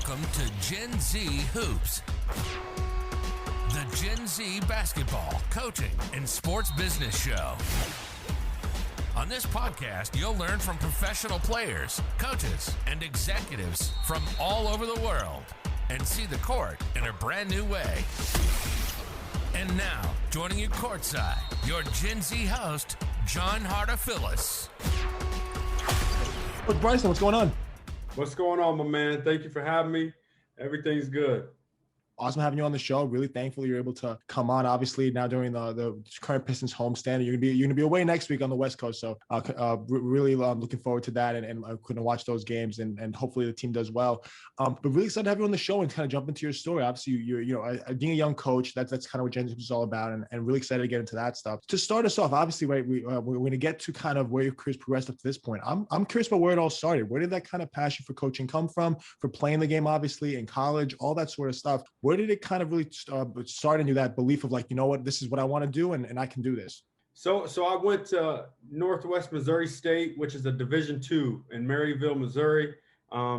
Welcome to Gen Z Hoops, the Gen Z basketball, coaching, and sports business show. On this podcast, you'll learn from professional players, coaches, and executives from all over the world and see the court in a brand new way. And now, joining you courtside, your Gen Z host, John Hartofilis. Look, Bryston, what's going on? What's going on, my man? Thank you for having me. Everything's good. Awesome having you on the show. Really thankful you're able to come on. Obviously, now during the current Pistons homestand, you're gonna be away next week on the West Coast. So really looking forward to that, and I couldn't watch those games, and hopefully the team does well. But really excited to have you on the show and kind of jump into your story. Obviously, you're being a young coach. That's kind of what Gen Z is all about, and really excited to get into that stuff. To start us off, obviously, right, we're going to get to kind of where your career's progressed up to this point. I'm curious about where it all started. Where did that kind of passion for coaching come from? For playing the game, obviously, in college, all that sort of stuff. Where did it kind of really start into that belief of like, you know what, this is what I want to do, and I can do this? So I went to Northwest Missouri State, which is a Division II in Maryville, Missouri.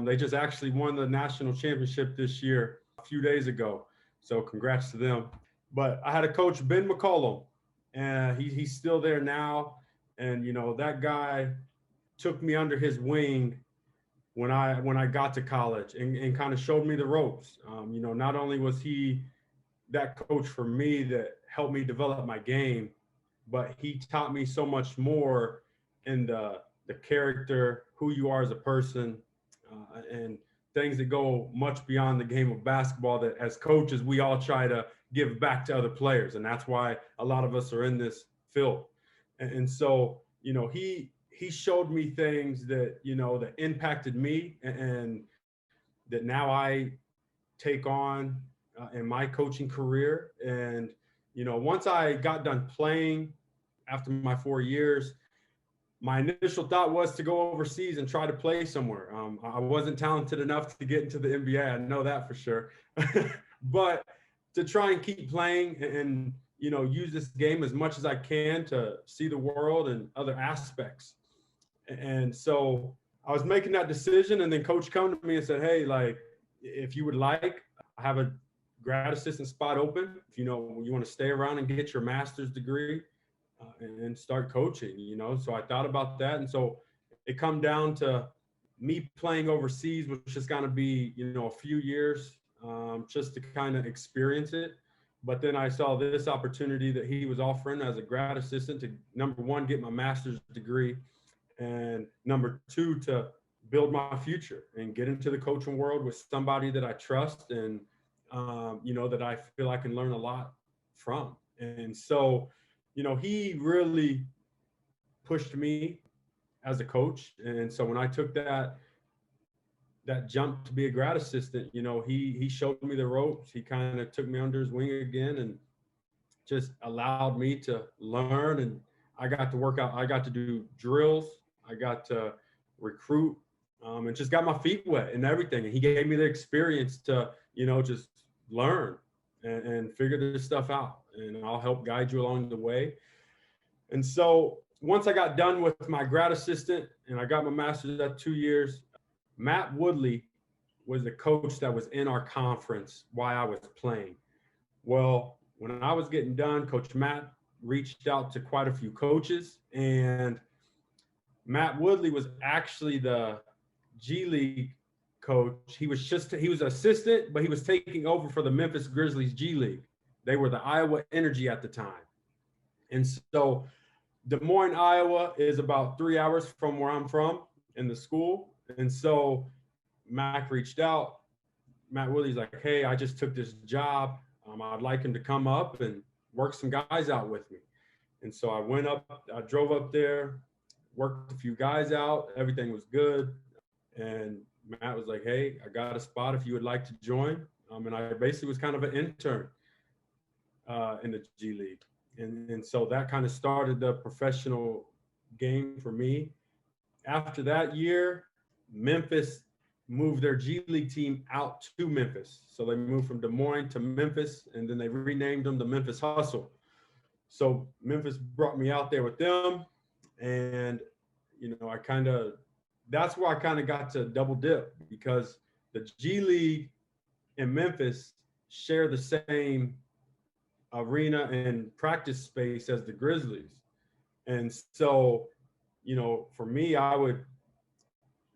They just actually won the national championship this year a few days ago. So congrats to them. But I had a coach, Ben McCollum, and he's still there now. And, you know, that guy took me under his wing when I got to college and kind of showed me the ropes. You know, not only was he that coach for me that helped me develop my game, but he taught me so much more in the character, who you are as a person, and things that go much beyond the game of basketball that as coaches, we all try to give back to other players. And that's why a lot of us are in this field. And so, you know, he showed me things that, you know, that impacted me and that now I take on in my coaching career. And, you know, once I got done playing after my 4 years, my initial thought was to go overseas and try to play somewhere. I wasn't talented enough to get into the NBA. I know that for sure. But to try and keep playing and, you know, use this game as much as I can to see the world and other aspects. And so I was making that decision, and then coach come to me and said, hey, like, if you would like, I have a grad assistant spot open. If, you know, you want to stay around and get your master's degree and start coaching, you know. So I thought about that. And so it come down to me playing overseas, which is going to be, you know, a few years just to kind of experience it. But then I saw this opportunity that he was offering as a grad assistant to, number one, get my master's degree, and number two, to build my future and get into the coaching world with somebody that I trust and, you know, that I feel I can learn a lot from. And so, you know, he really pushed me as a coach. And so when I took that jump to be a grad assistant, you know, he showed me the ropes. He kind of took me under his wing again and just allowed me to learn. And I got to work out. I got to do drills. I got to recruit and just got my feet wet and everything. And he gave me the experience to, you know, just learn and figure this stuff out. And I'll help guide you along the way. And so once I got done with my grad assistant and I got my master's at 2 years, Matt Woodley was the coach that was in our conference while I was playing. Well, when I was getting done, Coach Matt reached out to quite a few coaches, and Matt Woodley was actually the G League coach. He was assistant, but he was taking over for the Memphis Grizzlies G League. They were the Iowa Energy at the time. And so Des Moines, Iowa is about 3 hours from where I'm from in the school. And so Mac reached out. Matt Woodley's like, hey, I just took this job. I'd like him to come up and work some guys out with me. And so I drove up there, worked a few guys out. Everything was good. And Matt was like, hey, I got a spot if you would like to join. And I basically was kind of an intern in the G League. And so that kind of started the professional game for me. After that year, Memphis moved their G League team out to Memphis. So they moved from Des Moines to Memphis, and then they renamed them the Memphis Hustle. So Memphis brought me out there with them. And, you know, that's where I kind of got to double dip, because the G League and Memphis share the same arena and practice space as the Grizzlies. And so, for me, I would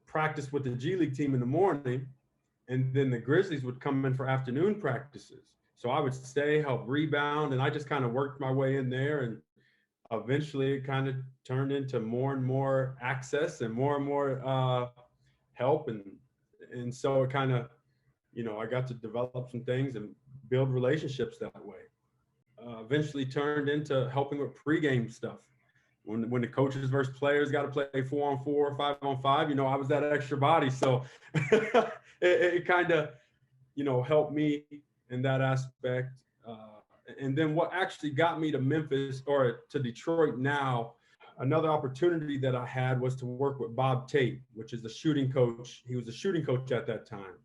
practice with the G League team in the morning, and then the Grizzlies would come in for afternoon practices. So I would stay, help rebound, and I just kind of worked my way in there. And eventually it kind of turned into more and more access and more help. And so it kind of, I got to develop some things and build relationships that way. Eventually turned into helping with pregame stuff. When the coaches versus players got to play 4-on-4, 5-on-5, I was that extra body. So it kind of, helped me in that aspect. And then what actually got me to Memphis or to Detroit now, another opportunity that I had was to work with Bob Tate, which is the shooting coach. He was the shooting coach at that time.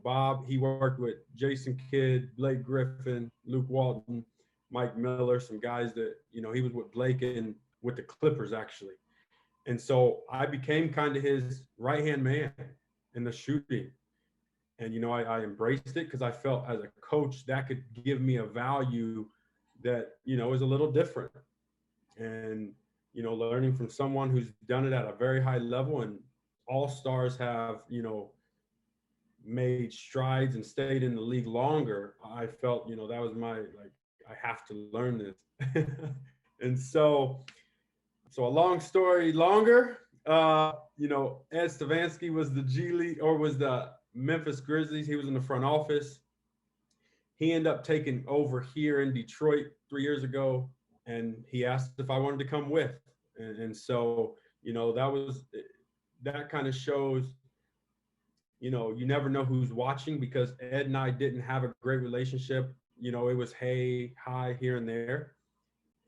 Bob, he worked with Jason Kidd, Blake Griffin, Luke Walton, Mike Miller, some guys that, he was with Blake and with the Clippers actually. And so I became kind of his right-hand man in the shooting. And, I embraced it because I felt as a coach that could give me a value that, is a little different. And, learning from someone who's done it at a very high level, and all stars have, made strides and stayed in the league longer. I felt, that was I have to learn this. And so a long story longer, Ed Stavansky was the G League, or was the Memphis Grizzlies. He was in the front office. He ended up taking over here in Detroit 3 years ago, and he asked if I wanted to come with. And so, that kind of shows, you never know who's watching, because Ed and I didn't have a great relationship. It was hey, hi, here and there.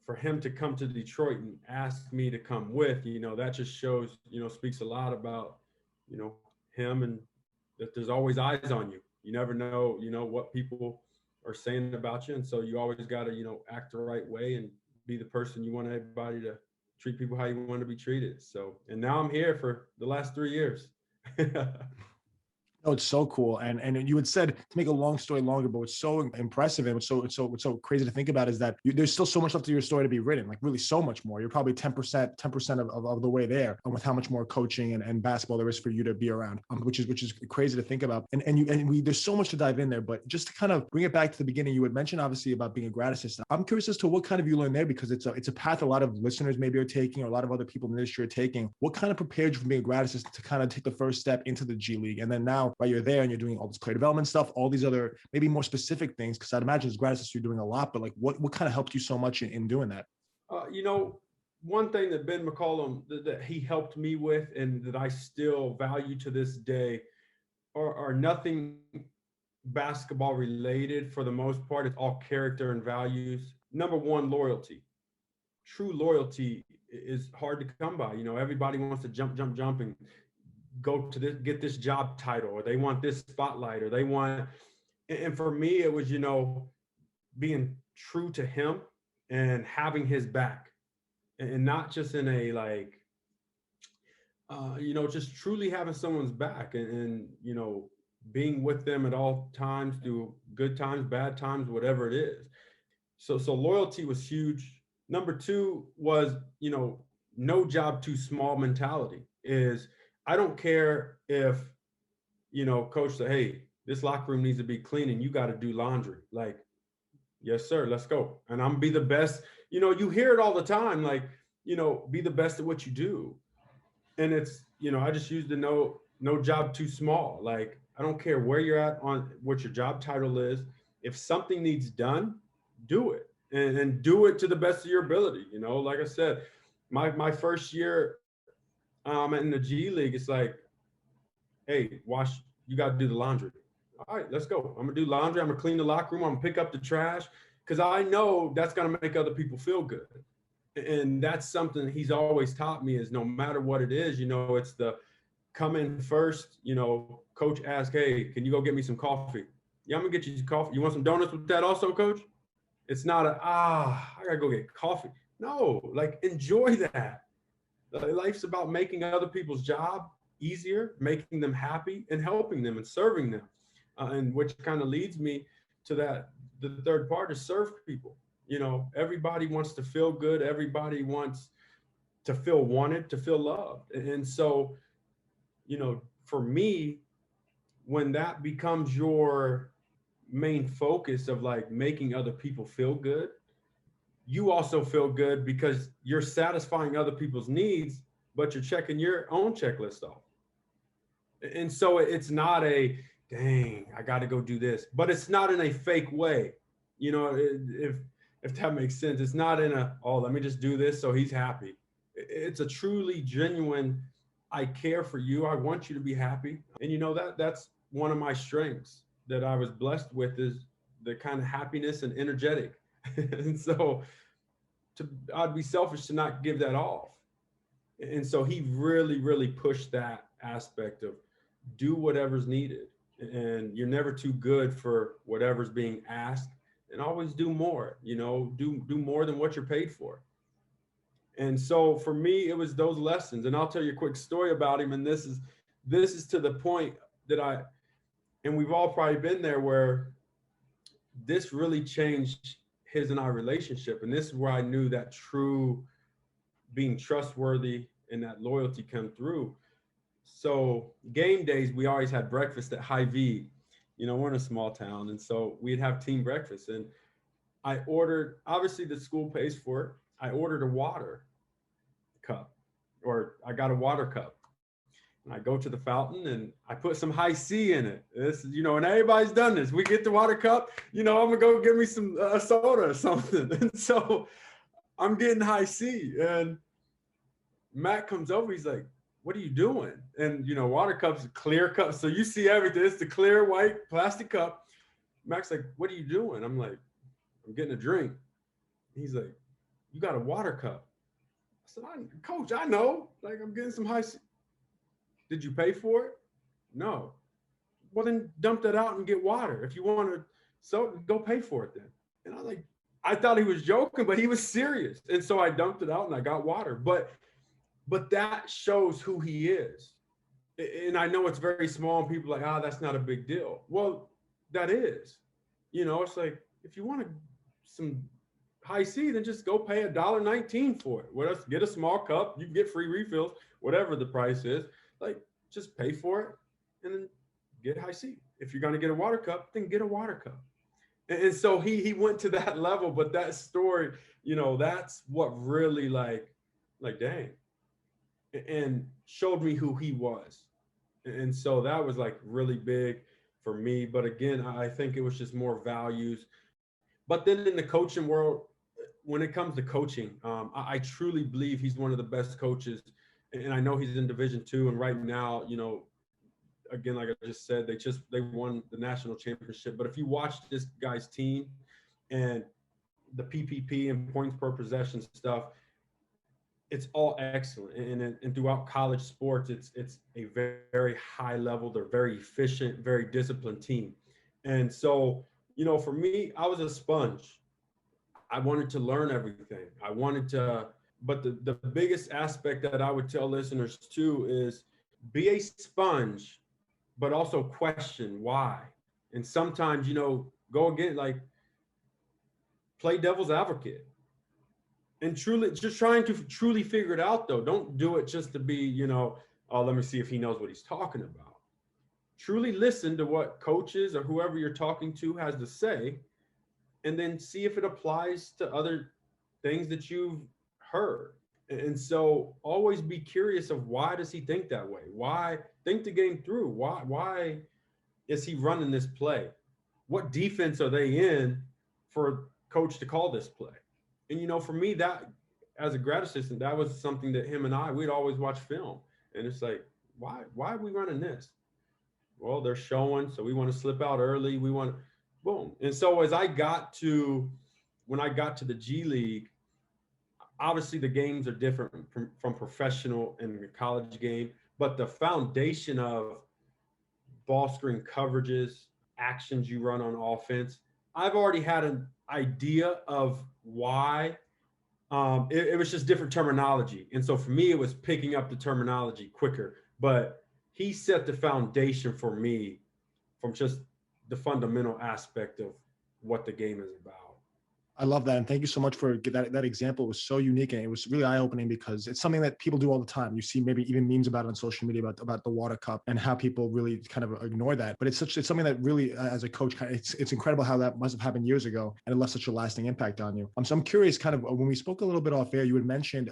For him to come to Detroit and ask me to come with, that just shows, speaks a lot about, him, and that there's always eyes on you. You never know, what people are saying about you. And so you always got to, act the right way and be the person you want everybody to treat people how you want to be treated. So, and now I'm here for the last 3 years. Oh, it's so cool. And you had said, to make a long story longer, but what's so impressive and what's so crazy to think about is that there's still so much left of your story to be written, like really so much more. You're probably 10% of the way there, and with how much more coaching and basketball there is for you to be around, which is crazy to think about. There's so much to dive in there, but just to kind of bring it back to the beginning, you had mentioned obviously about being a grad assistant. I'm curious as to what kind of you learned there, because it's a path a lot of listeners maybe are taking, or a lot of other people in the industry are taking. What kind of prepared you from being a grad assistant to kind of take the first step into the G League? And then now, right, you're there and you're doing all this player development stuff, all these other maybe more specific things, because I'd imagine as grad assistant you're doing a lot, but like what kind of helped you so much in doing that? One thing that Ben McCollum that he helped me with, and that I still value to this day, are nothing basketball related for the most part. It's all character and values. Number one, loyalty. True loyalty is hard to come by. Everybody wants to jump and go to this, get this job title, or they want this spotlight, or they want, and for me, it was, being true to him and having his back, and not just in a just truly having someone's back, and being with them at all times, through good times, bad times, whatever it is. So loyalty was huge. Number two was, no job too small mentality. Is I don't care if, coach said, hey, this locker room needs to be clean and you got to do laundry. Like, yes, sir, let's go. And I'm be the best. You hear it all the time, like, be the best at what you do. And it's, I just use the no job too small. Like, I don't care where you're at on what your job title is. If something needs done, do it, and do it to the best of your ability. Like I said, my first year in the G League, it's like, hey, you got to do the laundry. All right, let's go. I'm going to do laundry. I'm going to clean the locker room. I'm going to pick up the trash, because I know that's going to make other people feel good. And that's something he's always taught me, is no matter what it is, it's the come in first, coach ask, hey, can you go get me some coffee? Yeah, I'm going to get you some coffee. You want some donuts with that also, coach? It's not I got to go get coffee. No, like, enjoy that. Life's about making other people's job easier, making them happy, and helping them and serving them. And which kind of leads me to that, the third part is serve people. You know, everybody wants to feel good. Everybody wants to feel wanted, to feel loved. And so, you know, for me, when that becomes your main focus of like making other people feel good, you also feel good because you're satisfying other people's needs, but you're checking your own checklist off. And so it's not a, dang, I got to go do this, but it's not in a fake way. You know, if that makes sense, it's not in a, oh, let me just do this so he's happy. It's a truly genuine, I care for you. I want you to be happy. And you know, that's one of my strengths that I was blessed with, is the kind of happiness and energetic. And so I'd be selfish to not give that off. And so he really, really pushed that aspect of do whatever's needed. And you're never too good for whatever's being asked, and always do more, you know, do more than what you're paid for. And so for me, it was those lessons. And I'll tell you a quick story about him. And this is to the point that and we've all probably been there, where this really changed his and I relationship. And this is where I knew that true being trustworthy and that loyalty come through. So game days, we always had breakfast at Hy-Vee. You know, we're in a small town. And so we'd have team breakfast. And I ordered, obviously the school pays for it. I ordered a water cup, or I got a water cup. And I go to the fountain and I put some Hi-C in it. This, you know, and everybody's done this. We get the water cup, you know, I'm gonna go get me some soda or something. And so I'm getting Hi-C, and Matt comes over. He's like, "What are you doing?" And you know, water cups are clear cups, so you see everything. It's the clear white plastic cup. Matt's like, "What are you doing?" I'm like, "I'm getting a drink." He's like, "You got a water cup?" I said, "Coach, I know. Like, I'm getting some Hi-C." "Did you pay for it?" "No." "Well, then dump that out and get water. If you want to, so go pay for it then." And I was like, I thought he was joking, but he was serious. And so I dumped it out and I got water. But that shows who he is. And I know it's very small and people are like, that's not a big deal. Well, that is. You know, it's like, if you want some Hi-C, then just go pay $1.19 for it. What else? Get a small cup. You can get free refills, whatever the price is. Like, just pay for it and then get Hi-C. If you're going to get a water cup, then get a water cup. And so he went to that level. But that story, you know, that's what really like dang, and showed me who he was. And so that was like really big for me. But again, I think it was just more values. But then in the coaching world, when it comes to coaching, I truly believe he's one of the best coaches. And I know he's in Division II. And right now, you know, again, like I just said, they won the national championship. But if you watch this guy's team and the PPP and points per possession stuff, it's all excellent. And throughout college sports, it's a very, very high level. They're very efficient, very disciplined team. And so, you know, for me, I was a sponge. I wanted to learn everything. I wanted to, but the biggest aspect that I would tell listeners too is be a sponge, but also question why. And sometimes, you know, go again, like play devil's advocate. And truly, just trying to truly figure it out, though. Don't do it just to be, you know, oh, let me see if he knows what he's talking about. Truly listen to what coaches or whoever you're talking to has to say, and then see if it applies to other things that you've heard. And so always be curious of why does he think that way? Why? Think the game through. Why is he running this play? What defense are they in for coach to call this play? And, you know, for me, that as a grad assistant, that was something that him and we'd always watch film. And it's like, why are we running this? Well, they're showing, so we want to slip out early. We want to, boom. And so when I got to the G League, obviously the games are different from professional and the college game, but the foundation of ball screen coverages, actions you run on offense, I've already had an idea of why. It was just different terminology. And so for me, it was picking up the terminology quicker. But he set the foundation for me from just the fundamental aspect of what the game is about. I love that. And thank you so much for that example. It was so unique and it was really eye-opening because it's something that people do all the time. You see maybe even memes about it on social media about the water cup and how people really kind of ignore that. But it's something that really, as a coach, it's incredible how that must have happened years ago and it left such a lasting impact on you. So I'm curious, kind of when we spoke a little bit off air, you had mentioned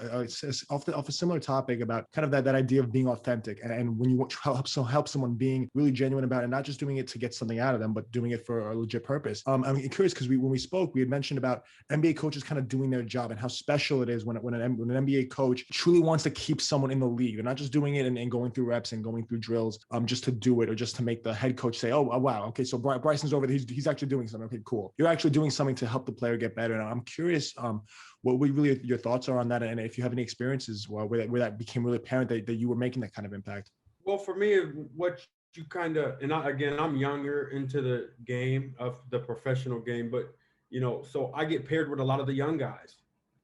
off a similar topic about kind of that idea of being authentic and when you want to help someone being really genuine about it, not just doing it to get something out of them, but doing it for a legit purpose. I'm curious because when we spoke, we had mentioned about NBA coaches kind of doing their job and how special it is when an NBA coach truly wants to keep someone in the league. They're not just doing it and going through reps and going through drills just to do it or just to make the head coach say, oh wow, okay, so Bryson's over there. He's actually doing something. Okay, cool. You're actually doing something to help the player get better. And I'm curious what really your thoughts are on that and if you have any experiences where that became really apparent that you were making that kind of impact. Well, for me, what you kind of, and I'm younger into the game of the professional game, but so I get paired with a lot of the young guys,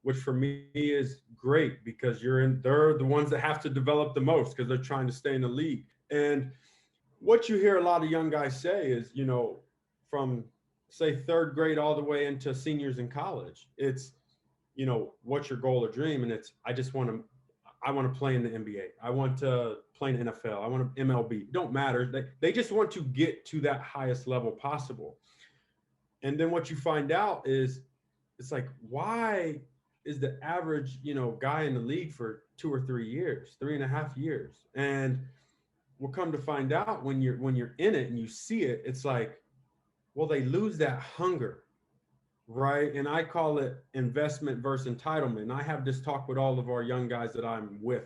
which for me is great because they're the ones that have to develop the most because they're trying to stay in the league. And what you hear a lot of young guys say is, from say third grade all the way into seniors in college, it's, what's your goal or dream? And it's, I want to play in the NBA. I want to play in the NFL. I want to MLB. It don't matter. They just want to get to that highest level possible. And then what you find out is it's like, why is the average, guy in the league for 2 or 3 years, 3.5 years? And we'll come to find out when you're in it and you see it, it's like, well, they lose that hunger, right? And I call it investment versus entitlement. And I have this talk with all of our young guys that I'm with.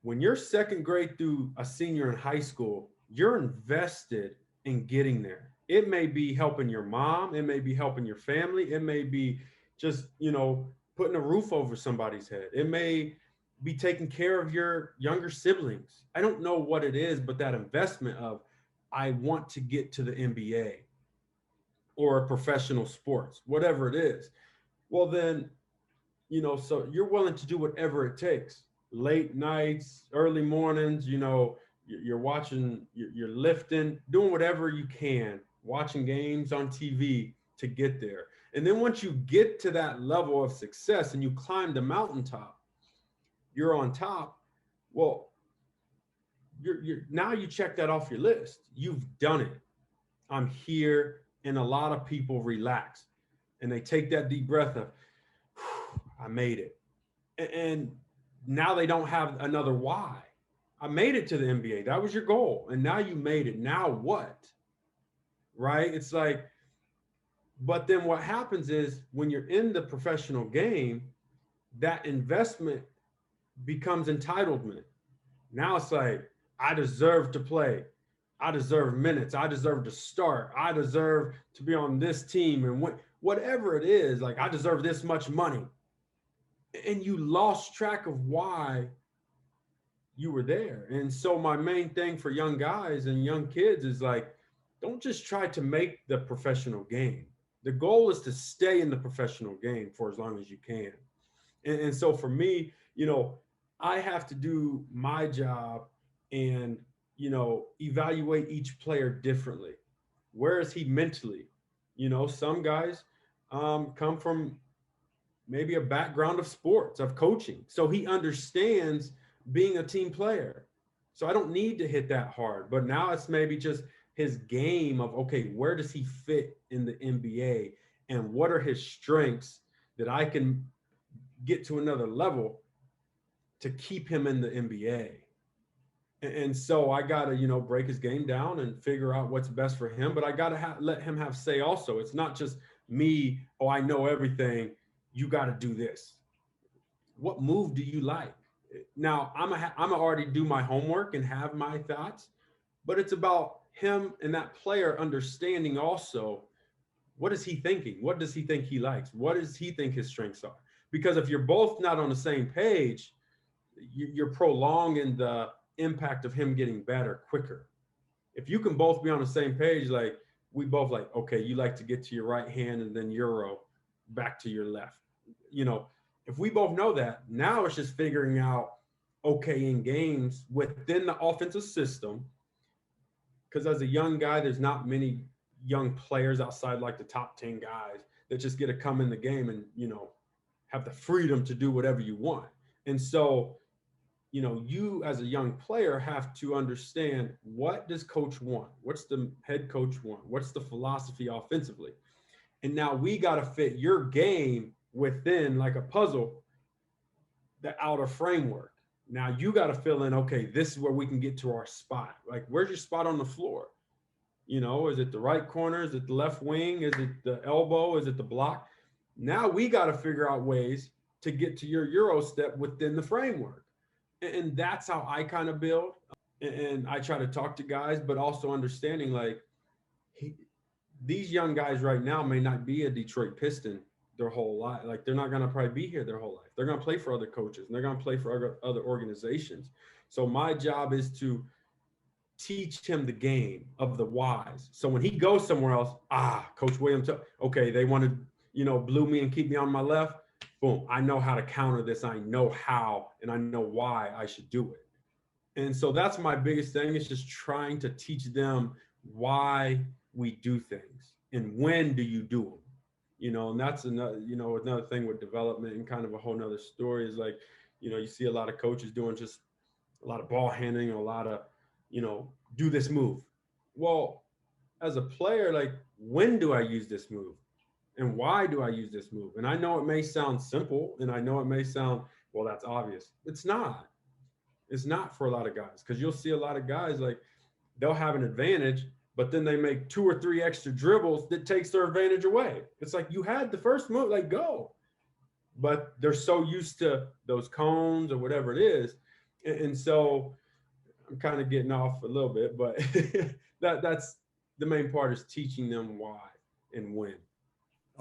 When you're second grade through a senior in high school, you're invested in getting there. It may be helping your mom. It may be helping your family. It may be just, putting a roof over somebody's head. It may be taking care of your younger siblings. I don't know what it is, but that investment of, I want to get to the NBA or professional sports, whatever it is. Well, then, so you're willing to do whatever it takes. Late nights, early mornings, you're watching, you're lifting, doing whatever you can, watching games on TV to get there. And then once you get to that level of success and you climb the mountaintop, you're on top. Well, you're now you check that off your list. You've done it. I'm here. And a lot of people relax and they take that deep breath of, I made it. And now they don't have another why. I made it to the NBA. That was your goal. And now you made it. Now what? Right? It's like, but then what happens is when you're in the professional game, that investment becomes entitlement. Now it's like, I deserve to play. I deserve minutes. I deserve to start. I deserve to be on this team. And whatever it is, like, I deserve this much money. And you lost track of why you were there. And so my main thing for young guys and young kids is like, don't just try to make the professional game. The goal is to stay in the professional game for as long as you can. And so for me, I have to do my job and, evaluate each player differently. Where is he mentally? Some guys come from maybe a background of sports, of coaching. So he understands being a team player. So I don't need to hit that hard. But now it's maybe just his game of, okay, where does he fit in the NBA? And what are his strengths that I can get to another level to keep him in the NBA? And so I got to, break his game down and figure out what's best for him. But I got to let him have say also. It's not just me, oh, I know everything. You got to do this. What move do you like? Now, I'm already do my homework and have my thoughts. But it's about him and that player understanding also, what is he thinking? What does he think he likes? What does he think his strengths are? Because if you're both not on the same page, you're prolonging the impact of him getting better quicker. If you can both be on the same page, like we both like, okay, you like to get to your right hand and then Euro back to your left. If we both know that, now it's just figuring out okay in games within the offensive system. Because as a young guy, there's not many young players outside like the top 10 guys that just get to come in the game and, have the freedom to do whatever you want. And so, you as a young player have to understand, what does coach want? What's the head coach want? What's the philosophy offensively? And now we got to fit your game within, like a puzzle, the outer framework. Now you got to fill in, okay, this is where we can get to our spot. Like, where's your spot on the floor? Is it the right corner? Is it the left wing? Is it the elbow? Is it the block? Now we got to figure out ways to get to your Euro step within the framework. And that's how I kind of build. And I try to talk to guys, but also understanding, like, these young guys right now may not be a Detroit Piston their whole life. Like, they're not going to probably be here their whole life. They're going to play for other coaches, and they're going to play for other organizations. So my job is to teach him the game of the whys. So when he goes somewhere else, Coach Williams, okay, they want to, blue me and keep me on my left. Boom, I know how to counter this. I know how, and I know why I should do it. And so that's my biggest thing, is just trying to teach them why we do things and when do you do them. And that's another thing with development, and kind of a whole nother story, is like, you see a lot of coaches doing just a lot of ball handling, or a lot of, do this move. Well, as a player, like, when do I use this move? And why do I use this move? And I know it may sound simple, and I know it may sound, well, that's obvious. It's not. It's not for a lot of guys, because you'll see a lot of guys, like, they'll have an advantage, but then they make 2 or 3 extra dribbles that takes their advantage away. It's like, you had the first move, like, go. But they're so used to those cones or whatever it is. And so I'm kind of getting off a little bit, but that's the main part, is teaching them why and when.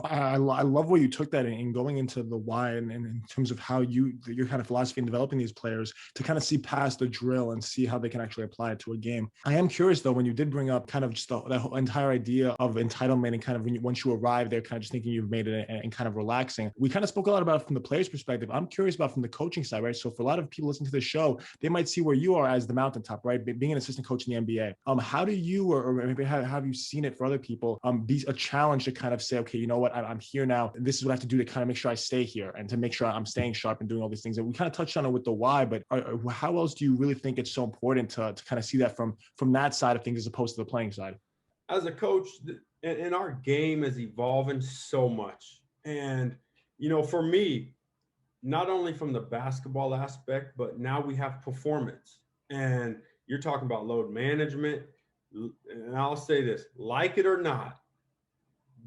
I love where you took that and going into the why, and in terms of how your kind of philosophy in developing these players to kind of see past the drill and see how they can actually apply it to a game. I am curious though, when you did bring up kind of just that whole entire idea of entitlement, and kind of once you arrive there, kind of just thinking you've made it and kind of relaxing. We kind of spoke a lot about it from the player's perspective. I'm curious about from the coaching side, right? So for a lot of people listening to the show, they might see where you are as the mountaintop, right? Being an assistant coach in the NBA. How do you, or maybe how have you seen it for other people, be a challenge to kind of say, okay, you know what, I'm here now. This is what I have to do to kind of make sure I stay here, and to make sure I'm staying sharp and doing all these things. And we kind of touched on it with the why, but how else do you really think it's so important to kind of see that from that side of things as opposed to the playing side? As a coach, and our game is evolving so much. And, for me, not only from the basketball aspect, but now we have performance. And you're talking about load management. And I'll say this, like it or not,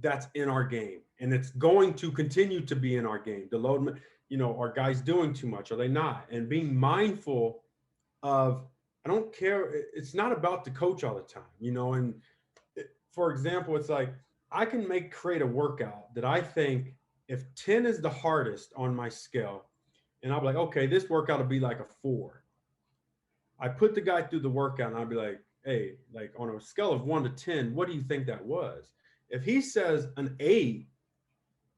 that's in our game. And it's going to continue to be in our game. The load, are guys doing too much? Are they not? And being mindful of, I don't care. It's not about the coach all the time, and for example, it's like, I can create a workout that I think, if 10 is the hardest on my scale, and I'll be like, okay, this workout will be like a 4. I put the guy through the workout, and I'll be like, hey, like, on a scale of 1 to 10, what do you think that was? If he says an 8,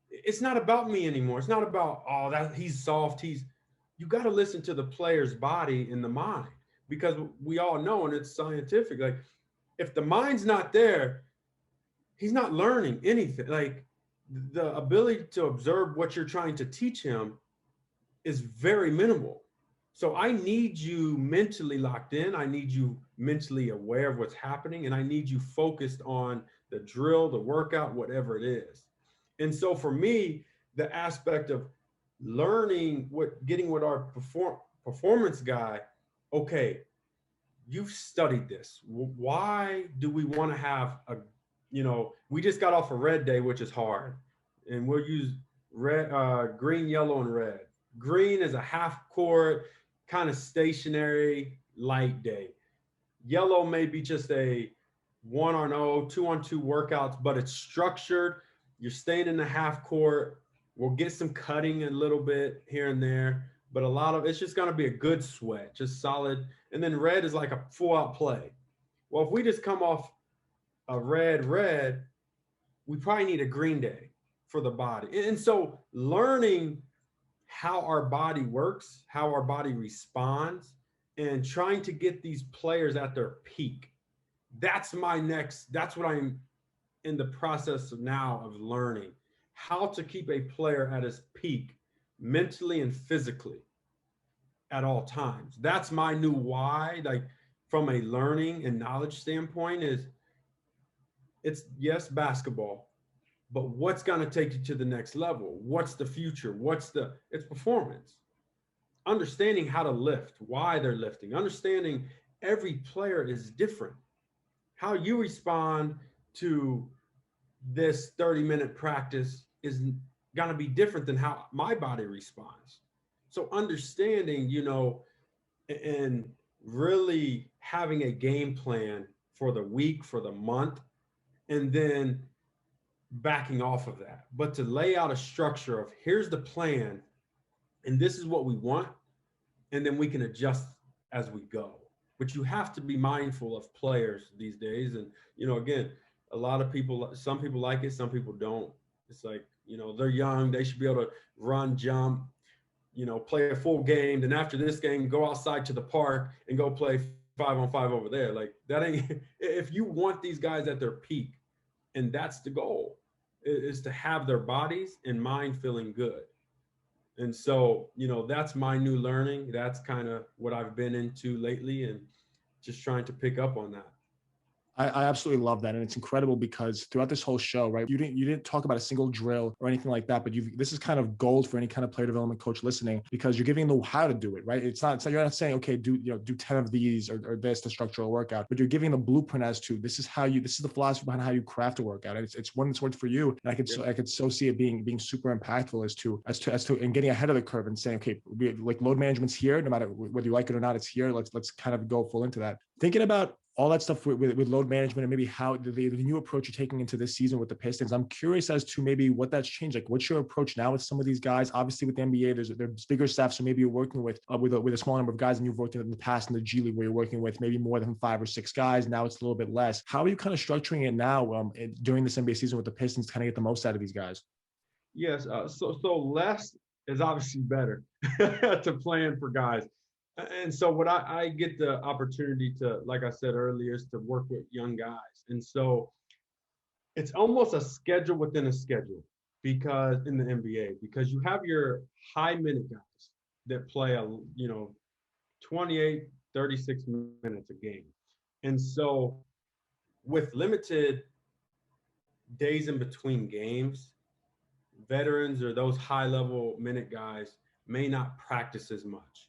it's not about me anymore. It's not about, that he's soft. You got to listen to the player's body and the mind, because we all know, and it's scientific, like, if the mind's not there, he's not learning anything. Like, the ability to observe what you're trying to teach him is very minimal. So I need you mentally locked in. I need you mentally aware of what's happening. And I need you focused on the drill, the workout, whatever it is. And so for me, the aspect of learning, getting with our performance guy, okay, you've studied this. Why do we want to have we just got off a red day, which is hard. And we'll use red, green, yellow, and red. Green is a half court, kind of stationary, light day. Yellow may be just a 1-on-0, 2-on-2 workouts, but it's structured. You're staying in the half court. We'll get some cutting a little bit here and there, but a lot of it's just going to be a good sweat, just solid. And then red is like a full out play. Well, if we just come off a red, we probably need a green day for the body. And so learning how our body works, how our body responds, and trying to get these players at their peak. That's what I'm in the process of now of learning how to keep a player at his peak mentally and physically at all times. That's my new why, like from a learning and knowledge standpoint, is it's yes, basketball, but what's going to take you to the next level? What's the future? It's performance. Understanding how to lift, why they're lifting, understanding every player is different. How you respond to this 30-minute practice is going to be different than how my body responds. So understanding, and really having a game plan for the week, for the month, and then backing off of that. But to lay out a structure of here's the plan, and this is what we want, and then we can adjust as we go. But you have to be mindful of players these days. And, again, a lot of people, some people like it, some people don't. It's like, they're young, they should be able to run, jump, play a full game. Then after this game, go outside to the park and go play 5-on-5 over there. Like that ain't, if you want these guys at their peak, and that's the goal, is to have their bodies and mind feeling good. And so, that's my new learning. That's kind of what I've been into lately, and just trying to pick up on that. I absolutely love that. And it's incredible because throughout this whole show, right, you didn't talk about a single drill or anything like that, but this is kind of gold for any kind of player development coach listening, because you're giving them how to do it, right? It's not you're not saying, okay, do 10 of these or this, the structural workout, but you're giving the blueprint as to this is the philosophy behind how you craft a workout. And it's one that's worked for you. And I could so see it being super impactful as to and getting ahead of the curve and saying, okay, like load management's here, no matter whether you like it or not, it's here. Let's kind of go full into that. Thinking about all that stuff with load management and maybe how the new approach you're taking into this season with the Pistons. I'm curious as to maybe what that's changed. Like, what's your approach now with some of these guys? Obviously, with the NBA, there's bigger staff, so maybe you're working with a small number of guys than you've worked with in the past in the G League, where you're working with maybe more than 5 or 6 guys. Now it's a little bit less. How are you kind of structuring it now during this NBA season with the Pistons to kind of get the most out of these guys? Yes, so less is obviously better to plan for guys. And so what I get the opportunity to, like I said earlier, is to work with young guys. And so it's almost a schedule within a schedule, because in the NBA, because you have your high minute guys that play 28, 36 minutes a game. And so with limited days in between games, veterans or those high level minute guys may not practice as much.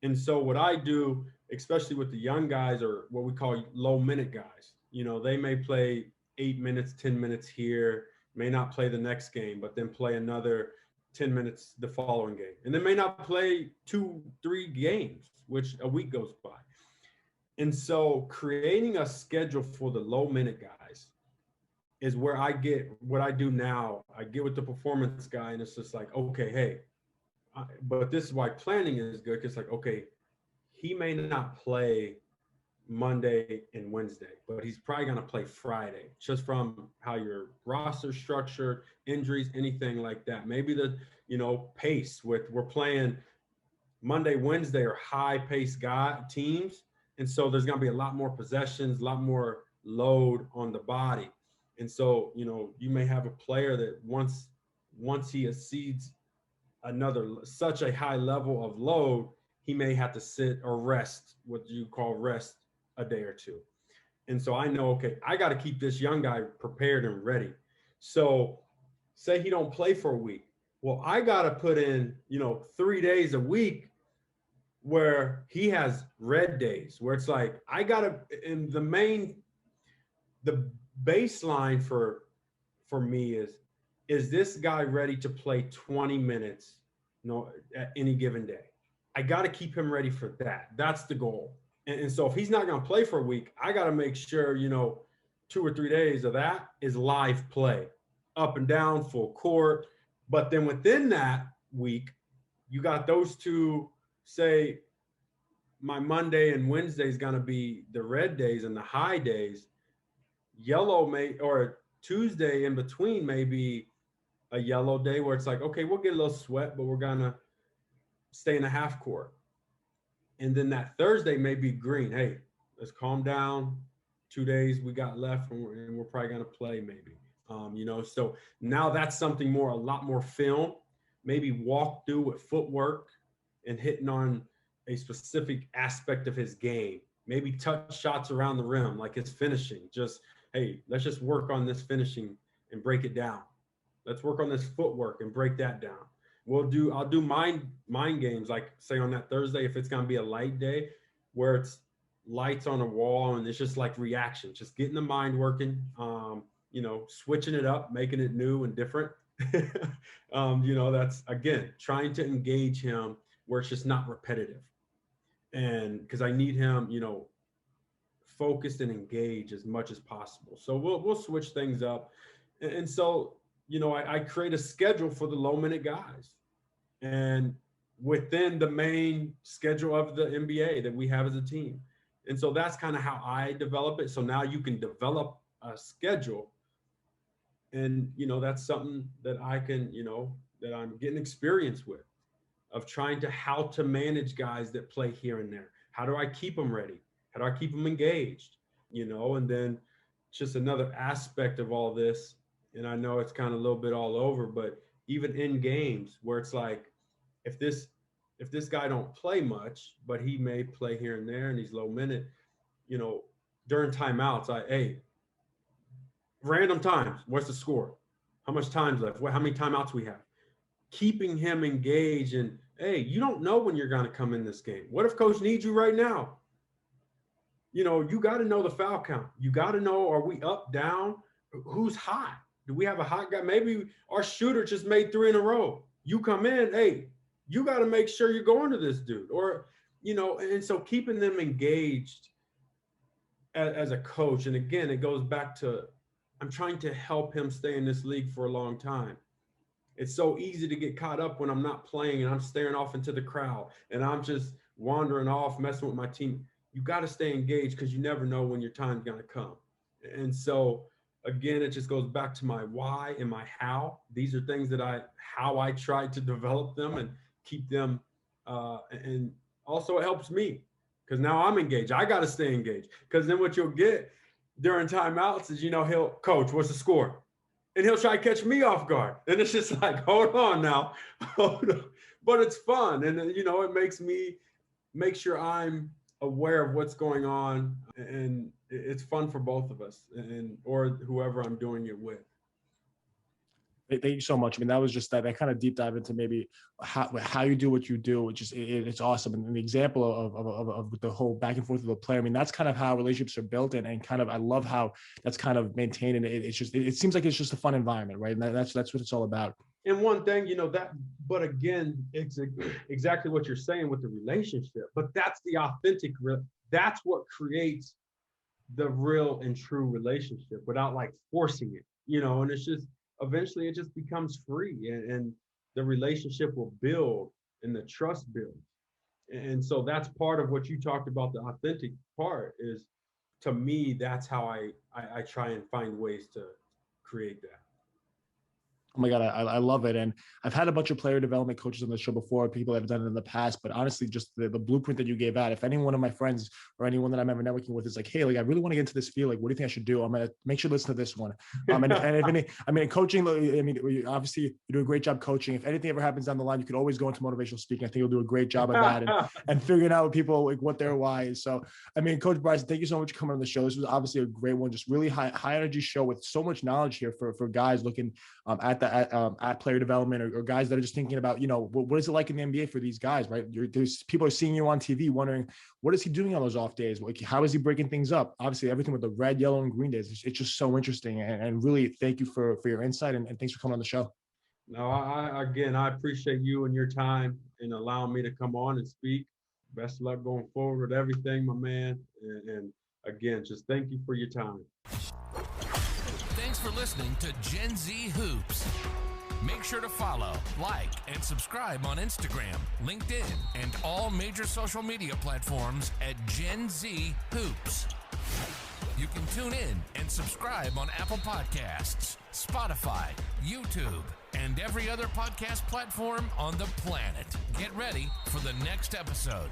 And so what I do, especially with the young guys, or what we call low minute guys, they may play 8 minutes, 10 minutes here, may not play the next game, but then play another 10 minutes the following game. And they may not play 2-3 games, which a week goes by. And so creating a schedule for the low minute guys is where I get what I do now. I get with the performance guy, and it's just like, okay, hey, but this is why planning is good. Because like, okay, he may not play Monday and Wednesday, but he's probably going to play Friday, just from how your roster structured, injuries, anything like that. Maybe the, pace we're playing Monday, Wednesday are high pace teams. And so there's going to be a lot more possessions, a lot more load on the body. And so, you may have a player that once he exceeds such a high level of load, he may have to sit or rest, what you call rest, a day or two. And so I know, okay, I got to keep this young guy prepared and ready. So say he don't play for a week. Well, I got to put in, 3 days a week where he has red days, where it's like, I got to, and the baseline for me is this guy ready to play 20 minutes, at any given day? I got to keep him ready for that. That's the goal. And so if he's not going to play for a week, I got to make sure, 2 or 3 days of that is live play, up and down, full court. But then within that week, you got those two, say my Monday and Wednesday is going to be the red days and the high days. Yellow or Tuesday in between may be a yellow day, where it's like, okay, we'll get a little sweat, but we're gonna stay in the half court. And then that Thursday may be green. Hey, let's calm down. 2 days we got left, and we're probably going to play maybe. So now that's something a lot more film, maybe walk through with footwork and hitting on a specific aspect of his game. Maybe touch shots around the rim, like his finishing. Just, hey, let's just work on this finishing and break it down. Let's work on this footwork and break that down. I'll do mind games, like say on that Thursday, if it's going to be a light day where it's lights on a wall and it's just like reaction, just getting the mind working, switching it up, making it new and different. That's, again, trying to engage him where it's just not repetitive. And because I need him, focused and engaged as much as possible. So we'll switch things up. And so, I create a schedule for the low minute guys and within the main schedule of the NBA that we have as a team. And so that's kind of how I develop it. So now you can develop a schedule, and, that's something that I can, that I'm getting experience with, of trying to how to manage guys that play here and there. How do I keep them ready? How do I keep them engaged? And then just another aspect of all this, and I know it's kind of a little bit all over, but even in games where it's like, if this guy don't play much, but he may play here and there and he's low minute, during timeouts, random times, what's the score? How much time's left? How many timeouts we have? Keeping him engaged, and, hey, you don't know when you're going to come in this game. What if coach needs you right now? You got to know the foul count. You got to know, are we up, down? Who's hot? Do we have a hot guy? Maybe our shooter just made 3 in a row. You come in, hey, you got to make sure you're going to this dude. Or, and so keeping them engaged as a coach. And again, it goes back to, I'm trying to help him stay in this league for a long time. It's so easy to get caught up when I'm not playing and I'm staring off into the crowd and I'm just wandering off, messing with my team. You got to stay engaged because you never know when your time's going to come. And so, again, it just goes back to my why and my how. These are things that how I try to develop them and keep them. And also it helps me because now I'm engaged. I got to stay engaged, because then what you'll get during timeouts is, he'll, coach, what's the score? And he'll try to catch me off guard. And it's just like, hold on now. But it's fun. And, it makes me make sure I'm aware of what's going on. And it's fun for both of us or whoever I'm doing it with. Thank you so much. I mean, that was just that kind of deep dive into maybe how you do what you do, which is it's awesome. And the example of the whole back and forth of the player, I mean, that's kind of how relationships are built, and kind of I love how that's kind of maintained. And it seems like it's just a fun environment, right? And that's what it's all about. And one thing, but again, it's exactly what you're saying with the relationship. But that's the authentic, that's what creates the real and true relationship without like forcing it, and it's just, eventually it just becomes free, and the relationship will build and the trust builds. And so that's part of what you talked about. The authentic part is, to me, that's how I try and find ways to create that. Oh my God, I love it. And I've had a bunch of player development coaches on the show before, people that have done it in the past, but honestly, just the blueprint that you gave out, if any one of my friends or anyone that I'm ever networking with is like, hey, like, I really want to get into this field, like, what do you think I should do? I'm going to make sure to listen to this one. And if any, coaching, obviously you do a great job coaching. If anything ever happens down the line, you could always go into motivational speaking. I think you'll do a great job of that and figuring out people, like, what their why is. So, Coach Bryston, thank you so much for coming on the show. This was obviously a great one, just really high energy show with so much knowledge here for guys looking at player development or guys that are just thinking about, what is it like in the NBA for these guys, right? There's people are seeing you on TV wondering, what is he doing on those off days? Like, how is he breaking things up? Obviously, everything with the red, yellow, and green days, it's just so interesting. And really, thank you for your insight and thanks for coming on the show. No, I appreciate you and your time and allowing me to come on and speak. Best of luck going forward with everything, my man. And again, just thank you for your time. Thanks for listening to Gen Z Hoops. Make sure to follow, like, and subscribe on Instagram, LinkedIn, and all major social media platforms at Gen Z Hoops. You can tune in and subscribe on Apple Podcasts, Spotify, YouTube, and every other podcast platform on the planet. Get ready for the next episode.